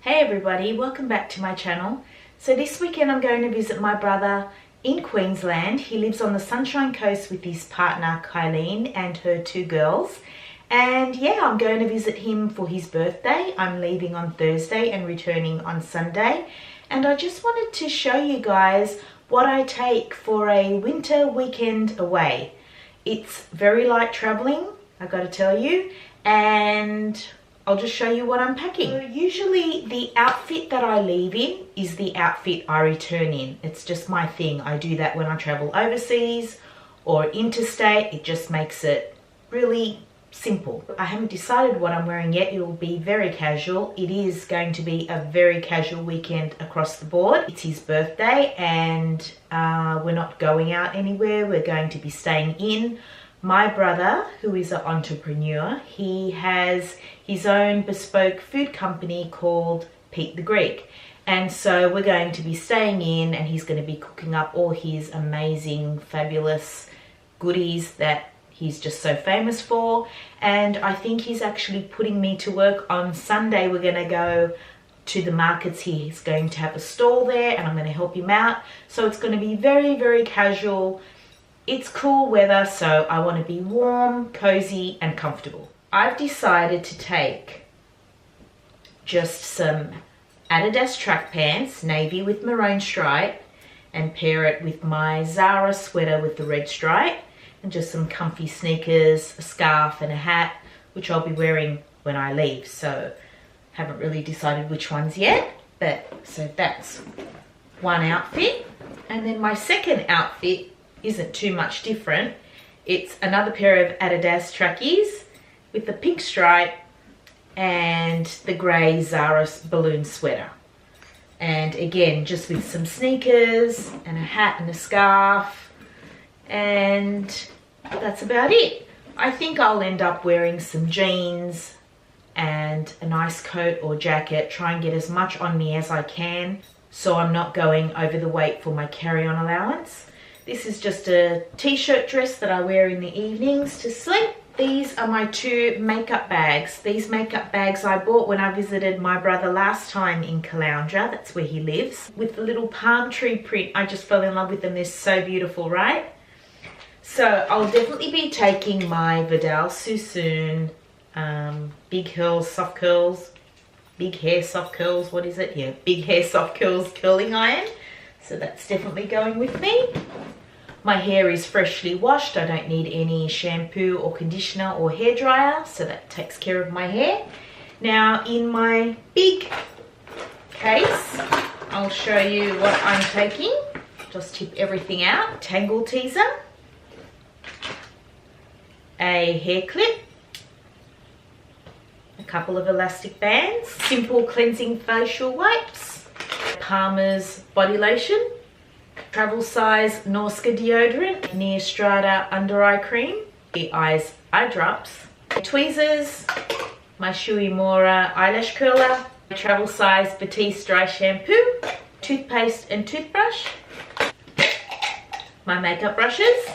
Hey everybody, welcome back to my channel. So this weekend I'm going to visit my brother in Queensland. He lives on the Sunshine Coast with his partner Kylene and her two girls. And yeah, I'm going to visit him for his birthday. I'm leaving on Thursday and returning on Sunday. And I just wanted to show you guys what I take for a winter weekend away. It's very light traveling, I gotta tell you, and I'll just show you what I'm packing. So usually the outfit that I leave in is the outfit I return in. It's just my thing. I do that when I travel overseas or interstate. It just makes it really simple. I haven't decided what I'm wearing yet. It will be very casual. It is going to be a very casual weekend across the board. It's his birthday and we're not going out anywhere. We're going to be staying in. My brother, who is an entrepreneur, he has his own bespoke food company called Pete the Greek. And so we're going to be staying in and he's going to be cooking up all his amazing, fabulous goodies that he's just so famous for. And I think he's actually putting me to work on Sunday. We're going to go to the markets here. He's going to have a stall there and I'm going to help him out. So it's going to be very, very casual. It's cool weather, so I want to be warm, cozy and comfortable. I've decided to take just some Dedes track pants, navy with maroon stripe, and pair it with my Zara sweater with the red stripe, and just some comfy sneakers, a scarf and a hat, which I'll be wearing when I leave. So haven't really decided which ones yet, but so that's one outfit. And then my second outfit isn't too much different. It's another pair of Dedes trackies with the pink stripe and the grey Zara balloon sweater. And again, just with some sneakers and a hat and a scarf, and that's about it. I think I'll end up wearing some jeans and a nice coat or jacket, try and get as much on me as I can so I'm not going over the weight for my carry-on allowance. This is just a t-shirt dress that I wear in the evenings to sleep. These are my two makeup bags. These makeup bags I bought when I visited my brother last time in Caloundra. That's where he lives. With the little palm tree print, I just fell in love with them. They're so beautiful, right? So I'll definitely be taking my Vidal Sassoon big curls, soft curls, big hair soft curls, what is it? Yeah, big hair soft curls curling iron. So that's definitely going with me. My hair is freshly washed. I don't need any shampoo or conditioner or hair dryer, so that takes care of my hair. Now in my big case, I'll show you what I'm taking. Just tip everything out. Tangle teaser, a hair clip, a couple of elastic bands, simple cleansing facial wipes, Palmer's body lotion, travel size Norska deodorant, Neewer under eye cream, the eyes eye drops, tweezers, my Shui Mora eyelash curler, travel size Batiste dry shampoo, toothpaste and toothbrush, my makeup brushes,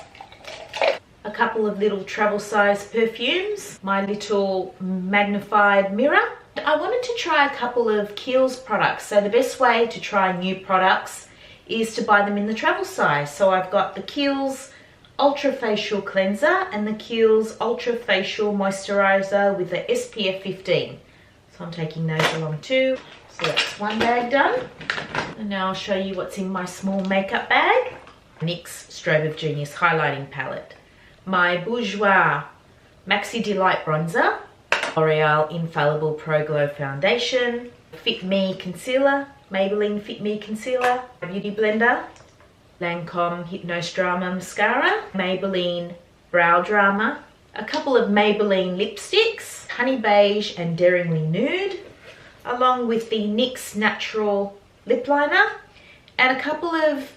a couple of little travel size perfumes, my little magnified mirror. I wanted to try a couple of Kiehl's products. So the best way to try new products is to buy them in the travel size. So I've got the Kiehl's Ultra Facial Cleanser and the Kiehl's Ultra Facial Moisturizer with the SPF 15. So I'm taking those along too. So that's one bag done. And now I'll show you what's in my small makeup bag. NYX Strobe of Genius Highlighting Palette. My Bourjois Maxi Delight Bronzer. L'Oreal Infallible Pro Glow Foundation. Fit Me Concealer. Maybelline Fit Me Concealer, Beauty Blender, Lancome Hypnose Drama Mascara, Maybelline Brow Drama, a couple of Maybelline lipsticks, Honey Beige and Daringly Nude, along with the NYX Natural Lip Liner, and a couple of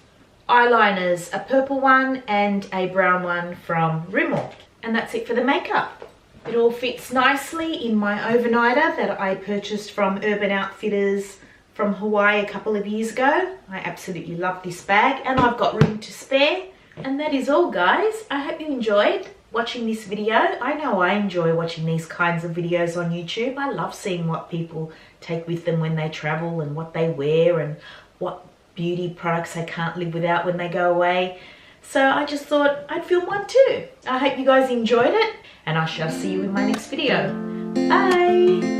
eyeliners, a purple one and a brown one from Rimmel. And that's it for the makeup. It all fits nicely in my overnighter that I purchased from Urban Outfitters from Hawaii a couple of years ago. I absolutely love this bag and I've got room to spare. And that is all, guys. I hope you enjoyed. watching this video. I know I enjoy watching these kinds of videos on YouTube. I love seeing what people take with them when they travel and what they wear and what beauty products they can't live without when they go away. So I just thought I'd film one too. I hope you guys enjoyed it, and I shall see you in my next video. Bye!